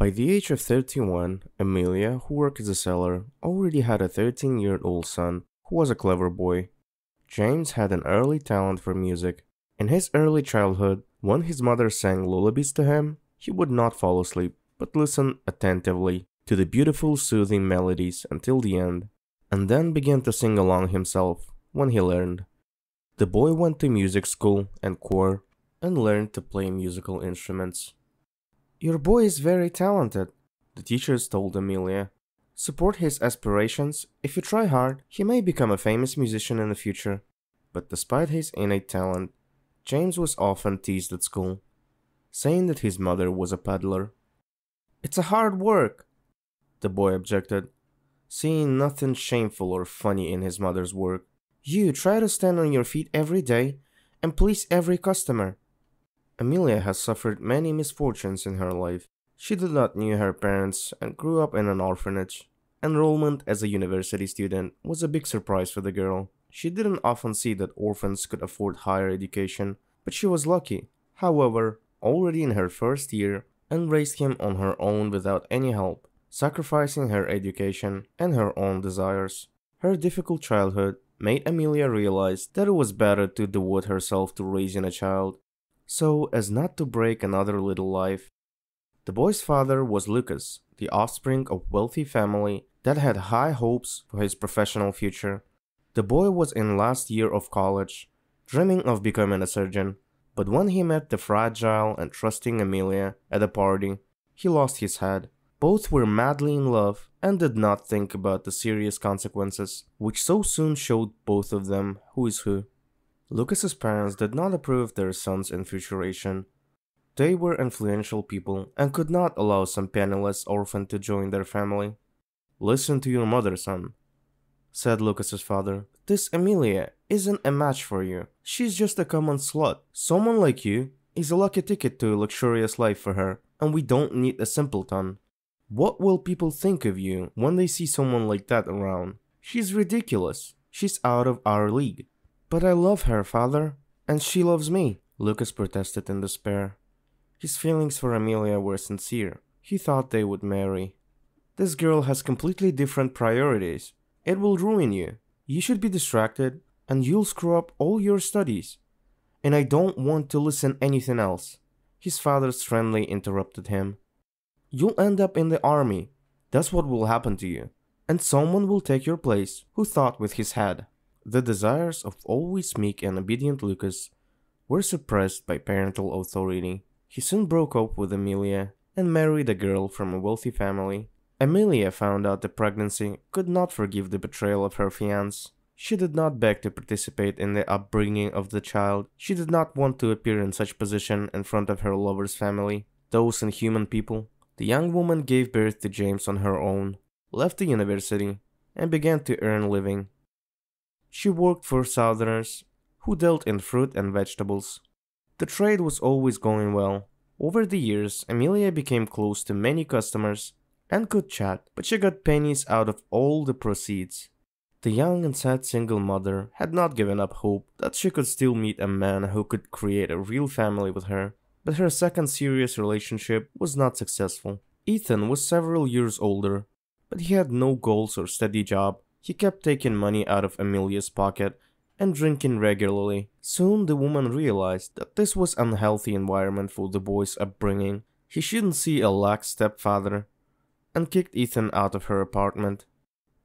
By the age of 31, Amelia, who worked as a seller, already had a 13-year-old son who was a clever boy. James had an early talent for music. In his early childhood, when his mother sang lullabies to him, he would not fall asleep, but listen attentively to the beautiful soothing melodies until the end, and then began to sing along himself when he learned. The boy went to music school and choir and learned to play musical instruments. "Your boy is very talented," the teachers told Amelia. "Support his aspirations. If you try hard, he may become a famous musician in the future." But despite his innate talent, James was often teased at school, saying that his mother was a peddler. "It's a hard work," the boy objected, seeing nothing shameful or funny in his mother's work. "You try to stand on your feet every day and please every customer." Amelia has suffered many misfortunes in her life. She did not know her parents and grew up in an orphanage. Enrollment as a university student was a big surprise for the girl. She didn't often see that orphans could afford higher education, but she was lucky. However, already in her first year, and raised him on her own without any help, sacrificing her education and her own desires. Her difficult childhood made Amelia realize that it was better to devote herself to raising a child, so as not to break another little life. The boy's father was Lucas, the offspring of a wealthy family that had high hopes for his professional future. The boy was in last year of college, dreaming of becoming a surgeon, but when he met the fragile and trusting Amelia at a party, he lost his head. Both were madly in love and did not think about the serious consequences, which so soon showed both of them who is who. Lucas's parents did not approve of their son's infatuation. They were influential people and could not allow some penniless orphan to join their family. "Listen to your mother, son," said Lucas's father. "This Amelia isn't a match for you. She's just a common slut. Someone like you is a lucky ticket to a luxurious life for her, and we don't need a simpleton. What will people think of you when they see someone like that around? She's ridiculous. She's out of our league." "But I love her, father, and she loves me," Lucas protested in despair. His feelings for Amelia were sincere. He thought they would marry. "This girl has completely different priorities. It will ruin you. You should be distracted, and you'll screw up all your studies. And I don't want to listen anything else." His father friendly interrupted him. "You'll end up in the army. That's what will happen to you. And someone will take your place who thought with his head." The desires of always meek and obedient Lucas were suppressed by parental authority. He soon broke up with Amelia and married a girl from a wealthy family. Amelia found out the pregnancy, could not forgive the betrayal of her fiancé. She did not beg to participate in the upbringing of the child. She did not want to appear in such position in front of her lover's family, those inhuman people. The young woman gave birth to James on her own, left the university, and began to earn a living. She worked for Southerners, who dealt in fruit and vegetables. The trade was always going well. Over the years, Amelia became close to many customers and could chat, but she got pennies out of all the proceeds. The young and sad single mother had not given up hope that she could still meet a man who could create a real family with her, but her second serious relationship was not successful. Ethan was several years older, but he had no goals or steady job. He kept taking money out of Amelia's pocket and drinking regularly. Soon the woman realized that this was an unhealthy environment for the boy's upbringing. He shouldn't see a lax stepfather, and kicked Ethan out of her apartment.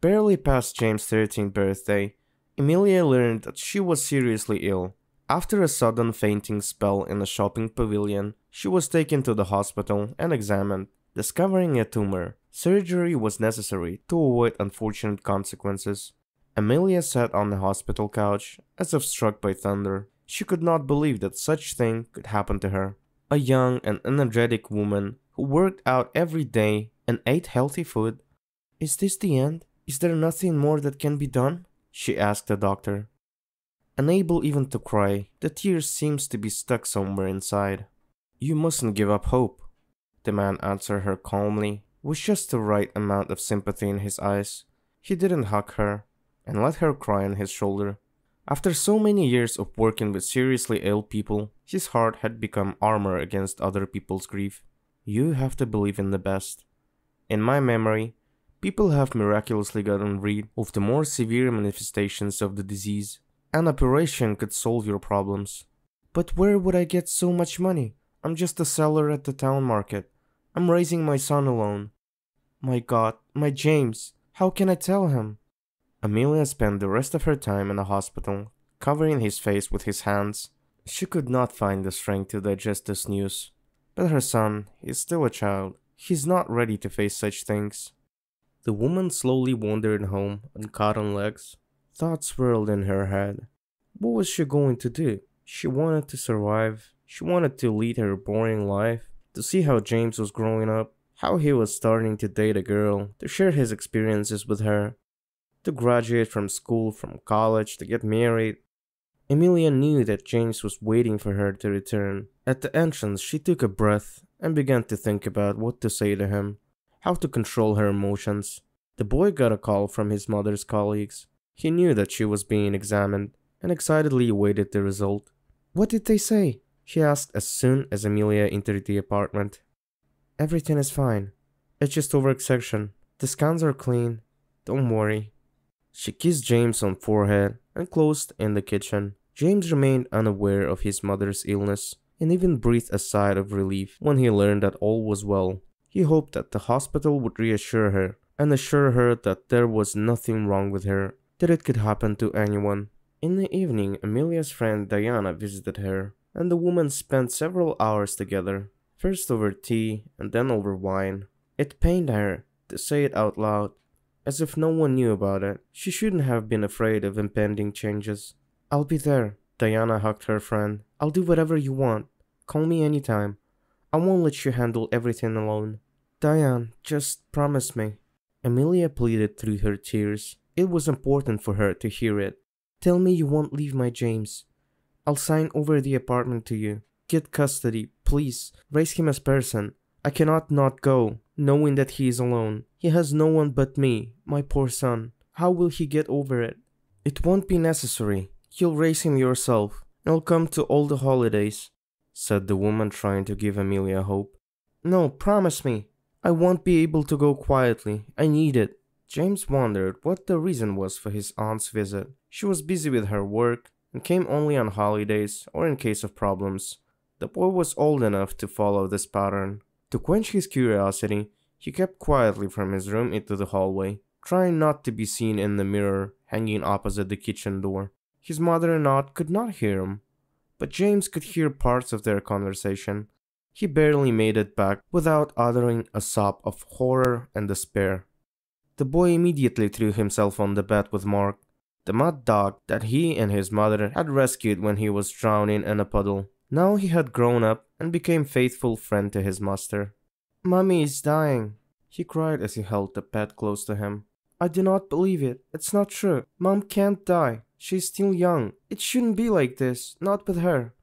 Barely past James' 13th birthday, Amelia learned that she was seriously ill. After a sudden fainting spell in a shopping pavilion, she was taken to the hospital and examined, discovering a tumor. Surgery was necessary to avoid unfortunate consequences. Amelia sat on the hospital couch as if struck by thunder. She could not believe that such thing could happen to her. A young and energetic woman who worked out every day and ate healthy food. "Is this the end? Is there nothing more that can be done?" she asked the doctor. Unable even to cry, the tears seemed to be stuck somewhere inside. "You mustn't give up hope," the man answered her calmly, with just the right amount of sympathy in his eyes. He didn't hug her and let her cry on his shoulder. After so many years of working with seriously ill people, his heart had become armor against other people's grief. You have to believe in the best. In my memory, people have miraculously gotten rid of the more severe manifestations of the disease. An operation could solve your problems. But where would I get so much money? I'm just a seller at the town market. I'm raising my son alone. My God, my James, how can I tell him? Amelia spent the rest of her time in the hospital, covering his face with his hands. She could not find the strength to digest this news. But her son is still a child. He's not ready to face such things. The woman slowly wandered home on cotton legs. Thoughts swirled in her head. What was she going to do? She wanted to survive. She wanted to lead her boring life, to see how James was growing up, how he was starting to date a girl, to share his experiences with her, to graduate from school, from college, to get married. Emilia knew that James was waiting for her to return. At the entrance, she took a breath and began to think about what to say to him, how to control her emotions. The boy got a call from his mother's colleagues. He knew that she was being examined and excitedly awaited the result. "What did they say?" she asked as soon as Emilia entered the apartment. "Everything is fine. It's just overexertion. The scans are clean. Don't worry." She kissed James on the forehead and closed in the kitchen. James remained unaware of his mother's illness and even breathed a sigh of relief when he learned that all was well. He hoped that the hospital would reassure her and assure her that there was nothing wrong with her, that it could happen to anyone. In the evening, Amelia's friend Diana visited her, and the women spent several hours together, first over tea and then over wine. It pained her to say it out loud, as if no one knew about it. She shouldn't have been afraid of impending changes. "I'll be there." Diana hugged her friend. "I'll do whatever you want. Call me anytime. I won't let you handle everything alone." "Diane, just promise me." Amelia pleaded through her tears. It was important for her to hear it. "Tell me you won't leave my James. I'll sign over the apartment to you. Get custody, please. Raise him as person. I cannot not go, knowing that he is alone. He has no one but me, my poor son. How will he get over it?" "It won't be necessary. You'll raise him yourself. I'll come to all the holidays," said the woman, trying to give Amelia hope. "No, promise me. I won't be able to go quietly. I need it." James wondered what the reason was for his aunt's visit. She was busy with her work and came only on holidays or in case of problems. The boy was old enough to follow this pattern. To quench his curiosity, he kept quietly from his room into the hallway, trying not to be seen in the mirror hanging opposite the kitchen door. His mother and aunt could not hear him, but James could hear parts of their conversation. He barely made it back without uttering a sob of horror and despair. The boy immediately threw himself on the bed with Mark, the mud dog that he and his mother had rescued when he was drowning in a puddle. Now he had grown up and became faithful friend to his master. "Mommy is dying," he cried as he held the pet close to him. "I do not believe it. It's not true. Mom can't die. She's still young. It shouldn't be like this, not with her."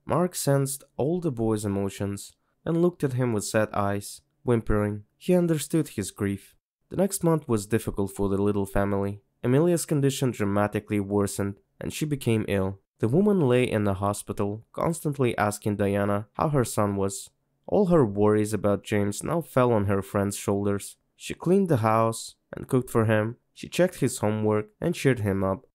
Mark sensed all the boy's emotions and looked at him with sad eyes, whimpering. He understood his grief. The next month was difficult for the little family. Amelia's condition dramatically worsened and she became ill. The woman lay in the hospital, constantly asking Diana how her son was. All her worries about James now fell on her friend's shoulders. She cleaned the house and cooked for him. She checked his homework and cheered him up.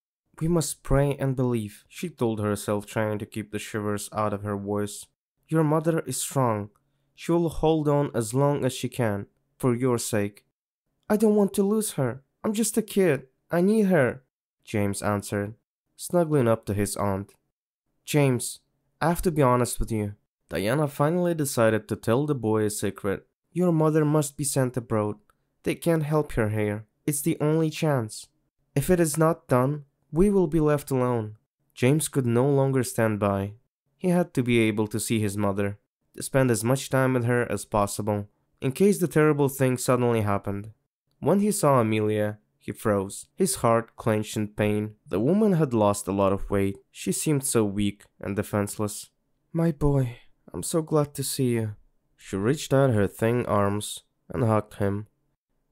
"We must pray and believe," she told herself, trying to keep the shivers out of her voice. "Your mother is strong. She will hold on as long as she can, for your sake." "I don't want to lose her. I'm just a kid. I need her," James answered, snuggling up to his aunt. "James, I have to be honest with you." Diana finally decided to tell the boy a secret. "Your mother must be sent abroad. They can't help her here. It's the only chance. If it is not done, we will be left alone." James could no longer stand by. He had to be able to see his mother, to spend as much time with her as possible, in case the terrible thing suddenly happened. When he saw Amelia, he froze, his heart clenched in pain. The woman had lost a lot of weight. She seemed so weak and defenseless. "My boy, I'm so glad to see you." She reached out her thin arms and hugged him.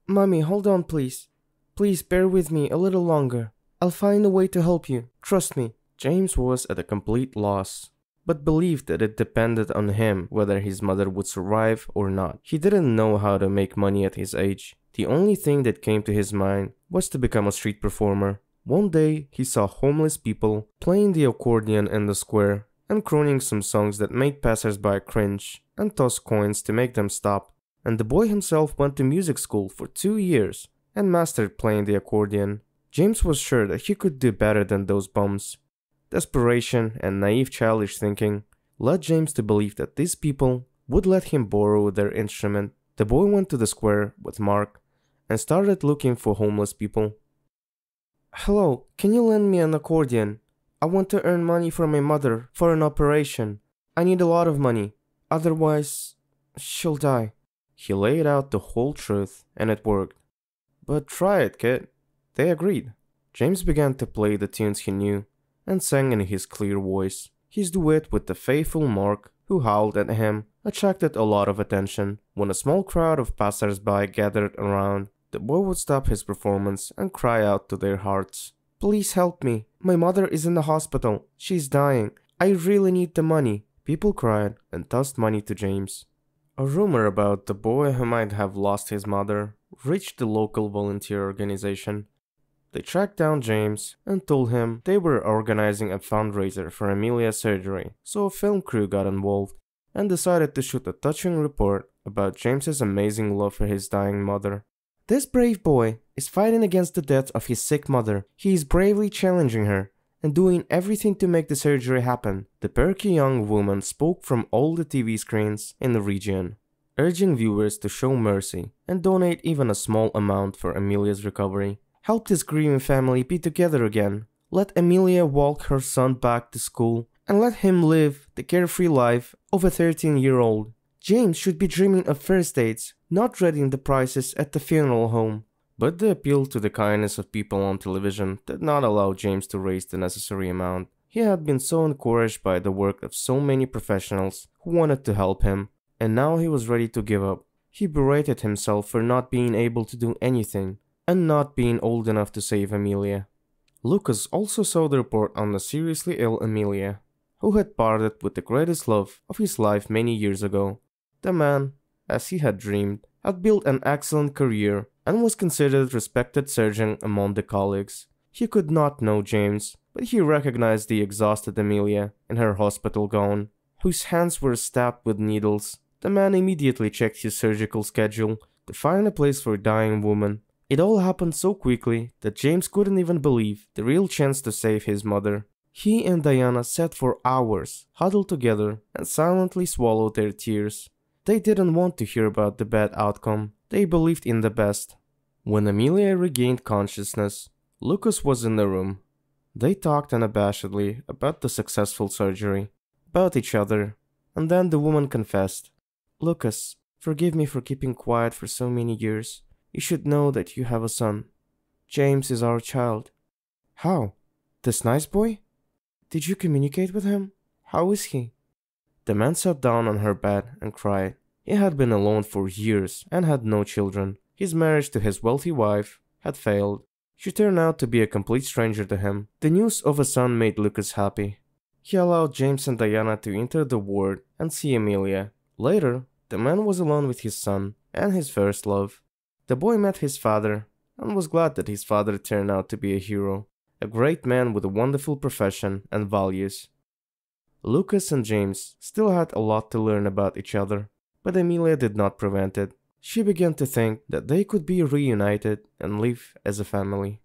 "Mommy, hold on, please. Please bear with me a little longer. I'll find a way to help you. Trust me." James was at a complete loss. but believed that it depended on him whether his mother would survive or not. He didn't know how to make money at his age. The only thing that came to his mind was to become a street performer. One day, he saw homeless people playing the accordion in the square and crooning some songs that made passersby cringe and toss coins to make them stop. And the boy himself went to music school for 2 years and mastered playing the accordion. James was sure that he could do better than those bums. Desperation and naive childish thinking led James to believe that these people would let him borrow their instrument. The boy went to the square with Mark and started looking for homeless people. "Hello, can you lend me an accordion? I want to earn money for my mother for an operation. I need a lot of money, otherwise she'll die." He laid out the whole truth and it worked. "But try it, kid." They agreed. James began to play the tunes he knew and sang in his clear voice. His duet with the faithful Mark, who howled at him, attracted a lot of attention. When a small crowd of passers-by gathered around, the boy would stop his performance and cry out to their hearts, "Please help me. My mother is in the hospital. She's dying. I really need the money." People cried and tossed money to James. A rumor about the boy who might have lost his mother reached the local volunteer organization. They tracked down James and told him they were organizing a fundraiser for Amelia's surgery, so a film crew got involved and decided to shoot a touching report about James's amazing love for his dying mother. "This brave boy is fighting against the death of his sick mother. He is bravely challenging her and doing everything to make the surgery happen." The perky young woman spoke from all the TV screens in the region, urging viewers to show mercy and donate even a small amount for Amelia's recovery. "Help this grieving family be together again. Let Amelia walk her son back to school and let him live the carefree life of a 13-year-old. James should be dreaming of first dates, not dreading the prices at the funeral home." But the appeal to the kindness of people on television did not allow James to raise the necessary amount. He had been so encouraged by the work of so many professionals who wanted to help him, and now he was ready to give up. He berated himself for not being able to do anything, and not being old enough to save Amelia. Lucas also saw the report on the seriously ill Amelia, who had parted with the greatest love of his life many years ago. The man, as he had dreamed, had built an excellent career and was considered a respected surgeon among the colleagues. He could not know James, but he recognized the exhausted Amelia in her hospital gown, whose hands were stabbed with needles. The man immediately checked his surgical schedule to find a place for a dying woman. It all happened so quickly that James couldn't even believe the real chance to save his mother. He and Diana sat for hours, huddled together, and silently swallowed their tears. They didn't want to hear about the bad outcome. They believed in the best. When Amelia regained consciousness, Lucas was in the room. They talked unabashedly about the successful surgery, about each other, and then the woman confessed, "Lucas, forgive me for keeping quiet for so many years. You should know that you have a son. James is our child." "How? This nice boy? Did you communicate with him? How is he?" The man sat down on her bed and cried. He had been alone for years and had no children. His marriage to his wealthy wife had failed. She turned out to be a complete stranger to him. The news of a son made Lucas happy. He allowed James and Diana to enter the ward and see Amelia. Later, the man was alone with his son and his first love. The boy met his father and was glad that his father turned out to be a hero, a great man with a wonderful profession and values. Lucas and James still had a lot to learn about each other, but Amelia did not prevent it. She began to think that they could be reunited and live as a family.